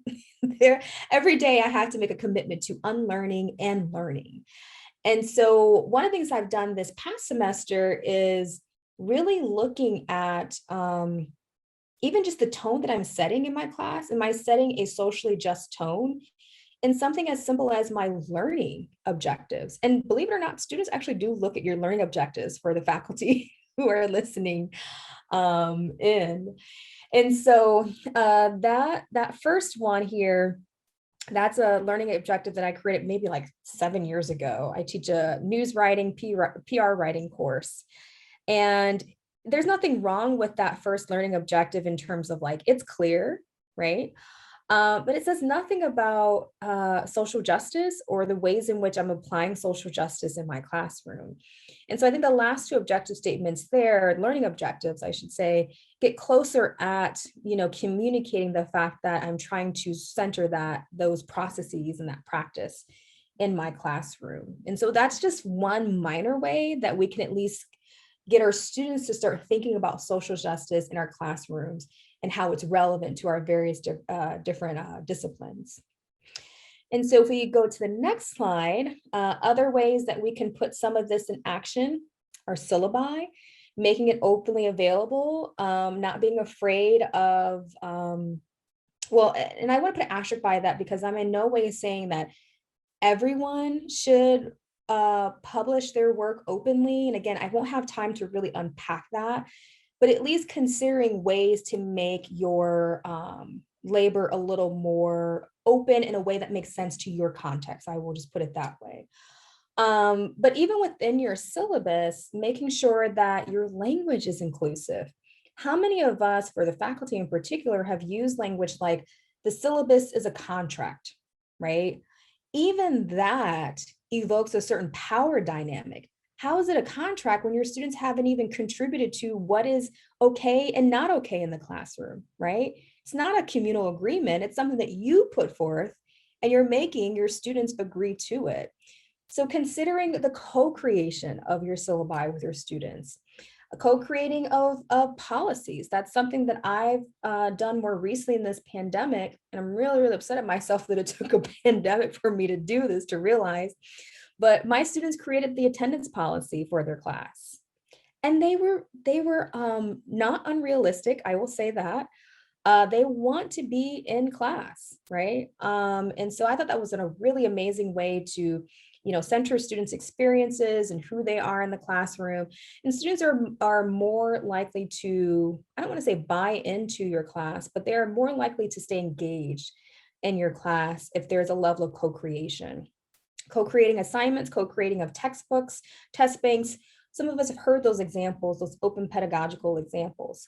every day I have to make a commitment to unlearning and learning. And so one of the things I've done this past semester is really looking at even just the tone that I'm setting in my class. Am I setting a socially just tone? And something as simple as my learning objectives. And believe it or not, students actually do look at your learning objectives for the faculty who are listening in. And so that first one here, that's a learning objective that I created maybe like 7 years ago. I teach a news writing, PR writing course. And there's nothing wrong with that first learning objective in terms of like, it's clear, right? But it says nothing about social justice or the ways in which I'm applying social justice in my classroom. And so I think the last 2 objective statements there, learning objectives, I should say, get closer at, you know, communicating the fact that I'm trying to center those processes and that practice in my classroom. And so that's just one minor way that we can at least get our students to start thinking about social justice in our classrooms and how it's relevant to our various different disciplines. And so if we go to the next slide, other ways that we can put some of this in action are syllabi, making it openly available, not being afraid of, well, and I want to put an asterisk by that because I'm in no way saying that everyone should publish their work openly. And again, I won't have time to really unpack that, but at least considering ways to make your labor a little more open in a way that makes sense to your context. I will just put it that way. But even within your syllabus, making sure that your language is inclusive. How many of us, for the faculty in particular, have used language like the syllabus is a contract, right? Even that evokes a certain power dynamic. How is it a contract when your students haven't even contributed to what is okay and not okay in the classroom, right? It's not a communal agreement. It's something that you put forth and you're making your students agree to it. So considering the co-creation of your syllabi with your students, a co-creating of policies. That's something that I've done more recently in this pandemic. And I'm really, really upset at myself that it took a pandemic for me to do this, to realize. But my students created the attendance policy for their class. And they were not unrealistic, I will say that. They want to be in class, right? And so I thought that was a really amazing way to, center students' experiences and who they are in the classroom. And students are more likely to, I don't want to say buy into your class, but they are more likely to stay engaged in your class if there's a level of co-creation. Co-creating assignments, co-creating of textbooks, test banks. Some of us have heard those examples, those open pedagogical examples.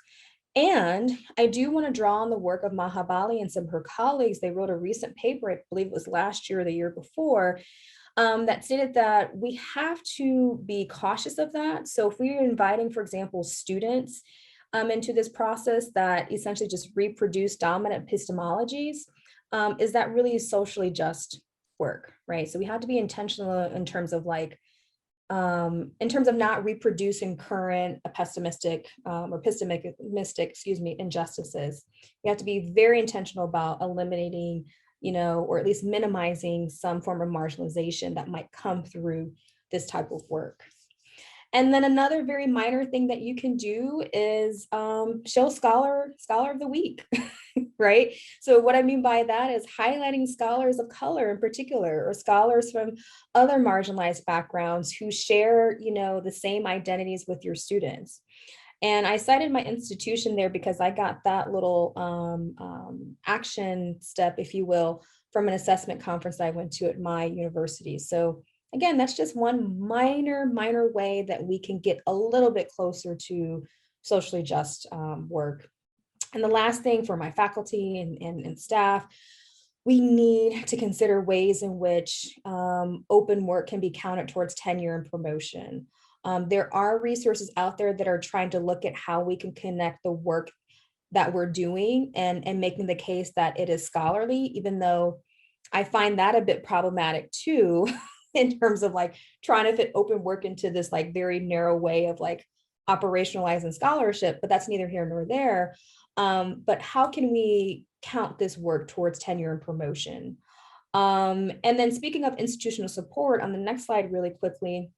And I do want to draw on the work of Mahabali and some of her colleagues. They wrote a recent paper, I believe it was last year or the year before, that stated that we have to be cautious of that. So if we're inviting, for example, students into this process that essentially just reproduce dominant epistemologies, is that really socially just work, right? So we have to be intentional in terms of not reproducing current pessimistic or epistemic, injustices. We have to be very intentional about eliminating, or at least minimizing some form of marginalization that might come through this type of work. And then another very minor thing that you can do is show scholar of the week, right? So what I mean by that is highlighting scholars of color in particular, or scholars from other marginalized backgrounds who share, the same identities with your students. And I cited my institution there because I got that little action step, if you will, from an assessment conference I went to at my university. So again, that's just one minor way that we can get a little bit closer to socially just work. And the last thing for my faculty and staff, we need to consider ways in which open work can be counted towards tenure and promotion. There are resources out there that are trying to look at how we can connect the work that we're doing and making the case that it is scholarly, even though I find that a bit problematic too, in terms of trying to fit open work into this very narrow way of operationalizing scholarship, but that's neither here nor there. But how can we count this work towards tenure and promotion? And then speaking of institutional support, on the next slide really quickly,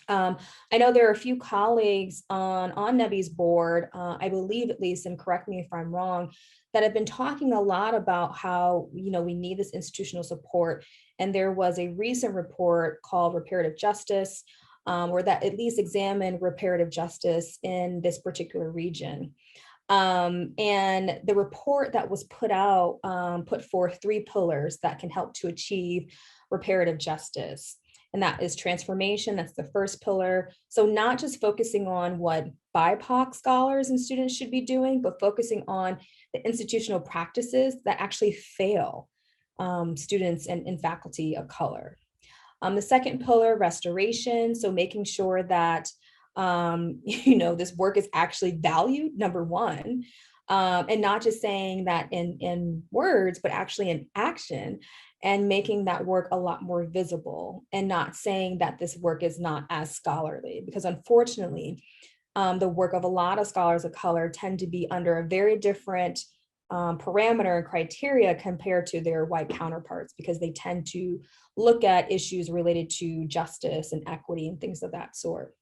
I know there are a few colleagues on NEVI's board, I believe at least, and correct me if I'm wrong, that have been talking a lot about how, we need this institutional support. And there was a recent report called Reparative Justice, or that at least examined reparative justice in this particular region. And the report that was put out put forth 3 pillars that can help to achieve reparative justice. And that is transformation. That's the first pillar. So not just focusing on what BIPOC scholars and students should be doing, but focusing on the institutional practices that actually fail students and faculty of color. The second pillar, restoration. So making sure that this work is actually valued, number one, and not just saying that in words, but actually in action, and making that work a lot more visible, and not saying that this work is not as scholarly, because unfortunately, the work of a lot of scholars of color tend to be under a very different parameter and criteria compared to their white counterparts, because they tend to look at issues related to justice and equity and things of that sort.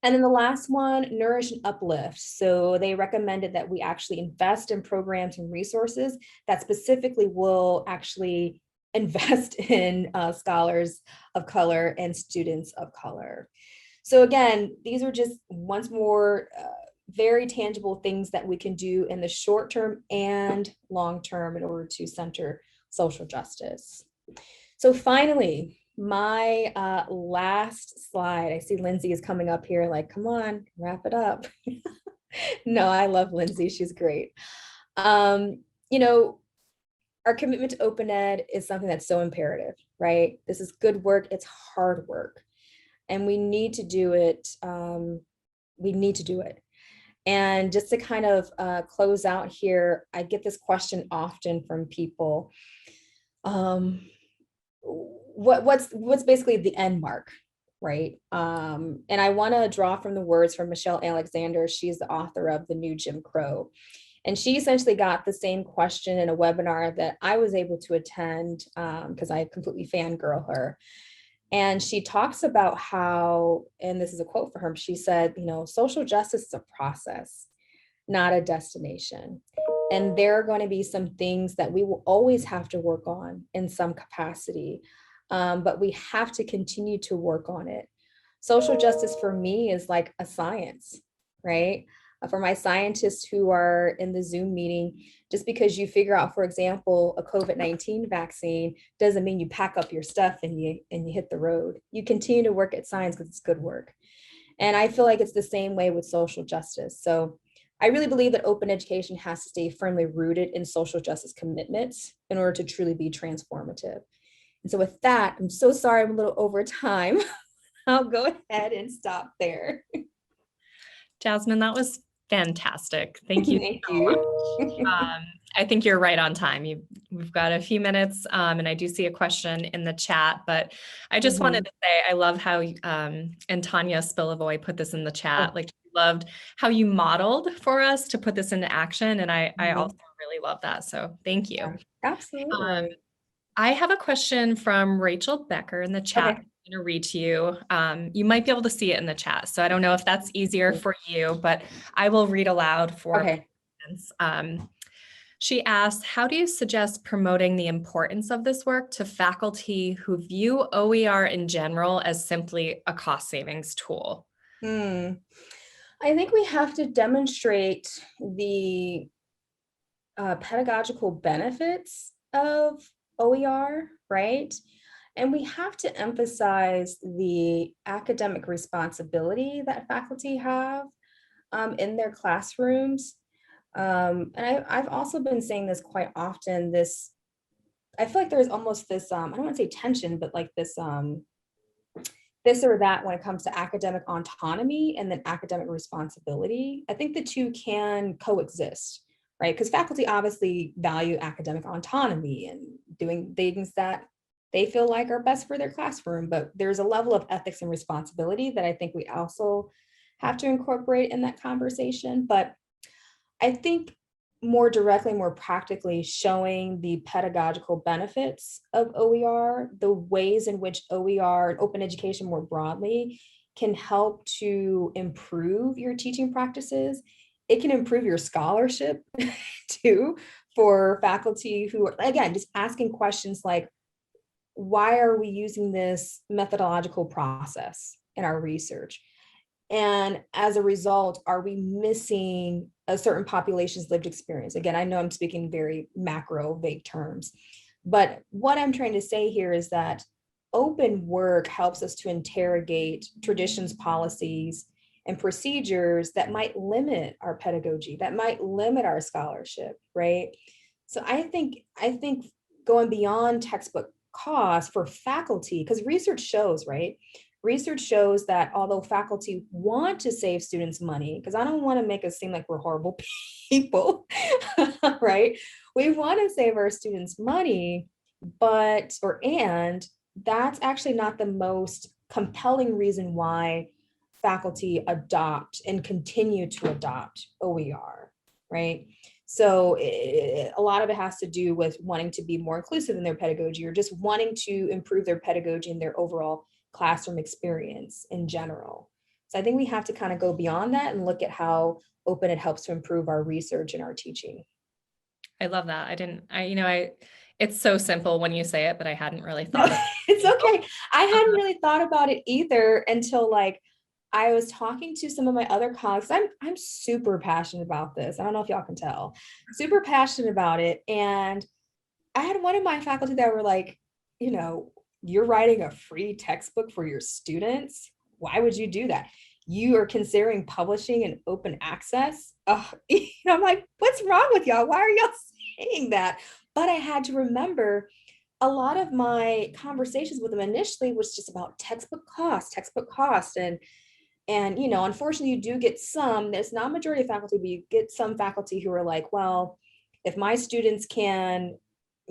And then the last one, nourish and uplift. So they recommended that we actually invest in programs and resources that specifically will actually invest in scholars of color and students of color. So again, these are just once more very tangible things that we can do in the short term and long term in order to center social justice. So finally, my last slide. I see Lindsay is coming up here like, come on, wrap it up. No, I love Lindsay. She's great. You know, our commitment to open ed is something that's so imperative, right? This is good work. It's hard work. And we need to do it. We need to do it. And just to kind of close out here, I get this question often from people. What's basically the end mark, right? And I want to draw from the words from Michelle Alexander. She's the author of The New Jim Crow. And she essentially got the same question in a webinar that I was able to attend because I completely fangirl her. And she talks about how, and this is a quote for her, she said, you know, social justice is a process, not a destination. And there are going to be some things that we will always have to work on in some capacity, but we have to continue to work on it. Social justice for me is like a science, right? For my scientists who are in the Zoom meeting, just because you figure out, for example, a COVID-19 vaccine doesn't mean you pack up your stuff and you hit the road. You continue to work at science because it's good work. And I feel like it's the same way with social justice. So I really believe that open education has to stay firmly rooted in social justice commitments in order to truly be transformative. And so with that, I'm so sorry I'm a little over time. I'll go ahead and stop there. Jasmine, that was fantastic. Thank you. Thank you. I think you're right on time. We've got a few minutes, and I do see a question in the chat, but I just wanted to say, I love how, and Tanya Spilavoy put this in the chat, like loved how you modeled for us to put this into action. And I also really love that. So thank you. Absolutely. I have a question from Rachel Becker in the chat. Okay. I'm going to read to you. You might be able to see it in the chat. So I don't know if that's easier for you, but I will read aloud for participants. She asked, how do you suggest promoting the importance of this work to faculty who view OER in general as simply a cost savings tool? I think we have to demonstrate the pedagogical benefits of OER, right? And we have to emphasize the academic responsibility that faculty have in their classrooms. And I've also been saying this quite often, I feel like there's almost this, I don't want to say tension, but like this or that when it comes to academic autonomy and then academic responsibility. I think the two can coexist, right? Because faculty obviously value academic autonomy and doing things that they feel like are best for their classroom, but there's a level of ethics and responsibility that I think we also have to incorporate in that conversation. But I think more directly, more practically showing the pedagogical benefits of OER, the ways in which OER and open education more broadly can help to improve your teaching practices. It can improve your scholarship too for faculty who are, again, just asking questions like, why are we using this methodological process in our research? And as a result, are we missing a certain population's lived experience? Again, I know I'm speaking very macro, vague terms, but what I'm trying to say here is that open work helps us to interrogate traditions, policies, and procedures that might limit our pedagogy, that might limit our scholarship, right? So I think going beyond textbook costs for faculty, because research shows, right? Research shows that although faculty want to save students money, because I don't want to make us seem like we're horrible people, right? We want to save our students money, and that's actually not the most compelling reason why faculty adopt and continue to adopt OER, right? So a lot of it has to do with wanting to be more inclusive in their pedagogy, or just wanting to improve their pedagogy and their overall classroom experience in general. So I think we have to kind of go beyond that and look at how open it helps to improve our research and our teaching. I love that. It's so simple when you say it, but I hadn't really No, thought of it's it. okay. I hadn't really thought about it either until like I was talking to some of my other colleagues. I'm super passionate about this. I don't know if y'all can tell. Super passionate about it. And I had one of my faculty that were like, you're writing a free textbook for your students. Why would you do that? You are considering publishing an open access. I'm like, what's wrong with y'all? Why are y'all saying that? But I had to remember a lot of my conversations with them initially was just about textbook cost. And unfortunately, you do get some, there's not a majority of faculty, but you get some faculty who are like, well, if my students can,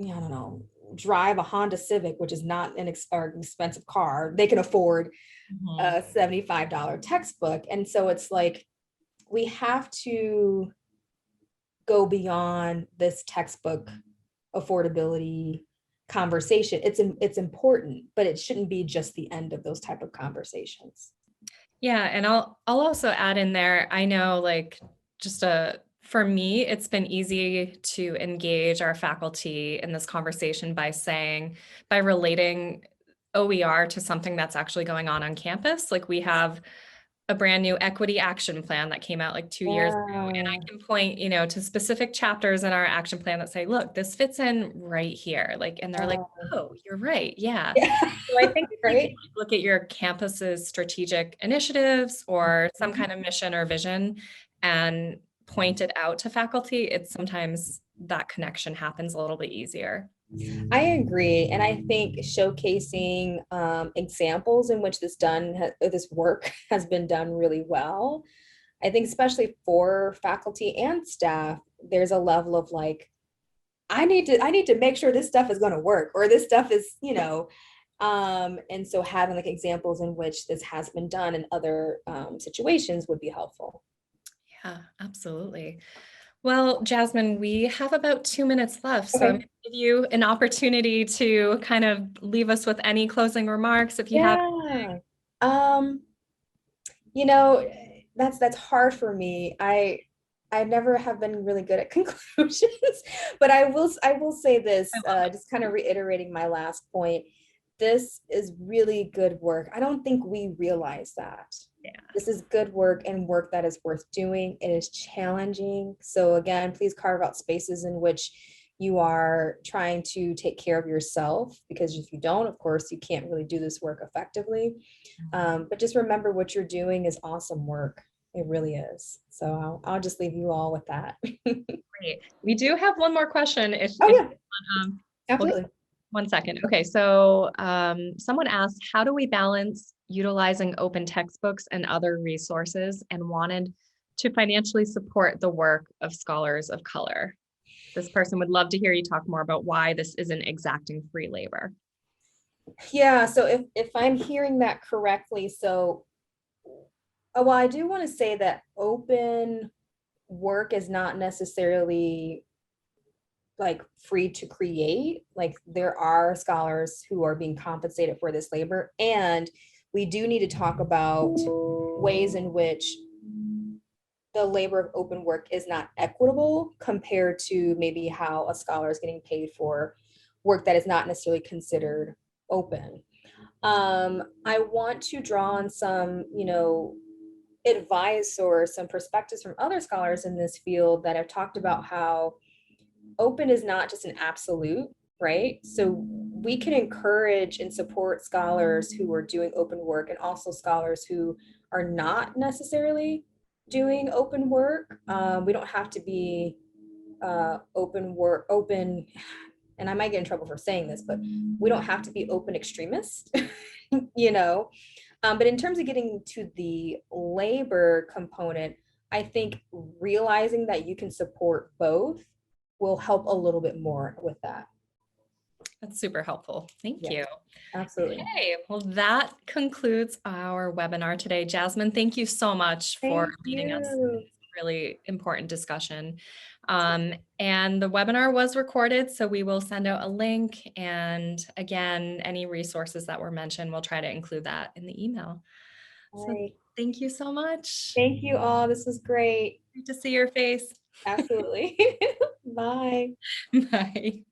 I don't know, drive a Honda Civic, which is not an expensive car, they can afford a $75 textbook. And so it's like, we have to go beyond this textbook affordability conversation. It's important, but it shouldn't be just the end of those type of conversations. Yeah, and I'll also add in there, I know for me, it's been easy to engage our faculty in this conversation by relating OER to something that's actually going on campus. Like we have a brand new equity action plan that came out like 2 years ago. And I can point, to specific chapters in our action plan that say, look, this fits in right here. And they're like, oh, you're right. Yeah. So I think if you can look at your campus's strategic initiatives or some kind of mission or vision and point it out to faculty, it's sometimes that connection happens a little bit easier. I agree. And I think showcasing examples in which this work has been done really well. I think especially for faculty and staff, there's a level of like, I need to make sure this stuff is going to work, or this stuff is, and so having like examples in which this has been done in other situations would be helpful. Yeah, absolutely. Well, Jasmine, we have about 2 minutes left, so Okay. I'm going to give you an opportunity to kind of leave us with any closing remarks if you have. Yeah. Um, you know, that's hard for me. I never have been really good at conclusions, but I will say this, just kind of reiterating my last point. This is really good work. I don't think we realize that. Yeah. This is good work and work that is worth doing. It is challenging. So again, please carve out spaces in which you are trying to take care of yourself, because if you don't, of course, you can't really do this work effectively. But just remember, what you're doing is awesome work. It really is. So I'll just leave you all with that. Great. We do have one more question. Yeah, Um, absolutely. 1 second. Okay, so someone asked, how do we balance utilizing open textbooks and other resources, and wanted to financially support the work of scholars of color? This person would love to hear you talk more about why this isn't exacting free labor. Yeah, so if I'm hearing that correctly, well, I do want to say that open work is not necessarily like free to create. Like there are scholars who are being compensated for this labor, and we do need to talk about ways in which the labor of open work is not equitable compared to maybe how a scholar is getting paid for work that is not necessarily considered open. I want to draw on some, advice or some perspectives from other scholars in this field that have talked about how open is not just an absolute, right? So we can encourage and support scholars who are doing open work, and also scholars who are not necessarily doing open work. We don't have to be open, and I might get in trouble for saying this, but we don't have to be open extremists, But in terms of getting to the labor component, I think realizing that you can support both will help a little bit more with that. super helpful. Thank Yes, you. absolutely. Okay, well, that concludes our webinar today. Jasmine, thank you so much for Thank leading us in you. this really important discussion. And the webinar was recorded, so we will send out a link. And again, any resources that were mentioned, we'll try to include that in the email. All So right. thank you so much. Thank you all. This was great. Great to see your face. Absolutely. Bye. Bye.